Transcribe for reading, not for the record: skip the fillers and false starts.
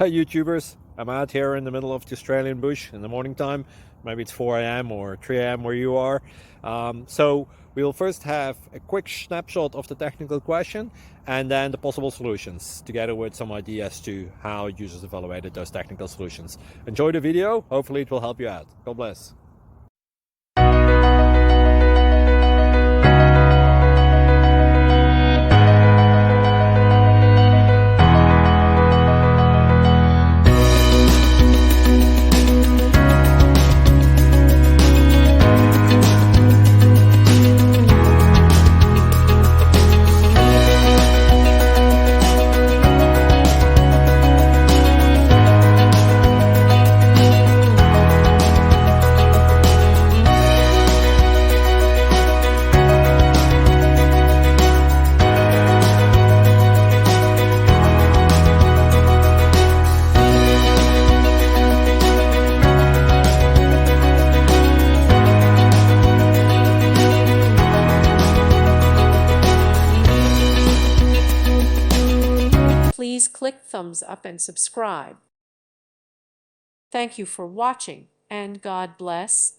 YouTubers. I'm out here in the middle of the Australian bush in the morning time. Maybe it's 4 a.m. or 3 a.m. where you are. So we'll first have a quick snapshot of the technical question and then the possible solutions, together with some ideas to how users evaluated those technical solutions. Enjoy the video. Hopefully it will help you out. God bless. Please click thumbs up and subscribe. Thank you for watching, and God bless.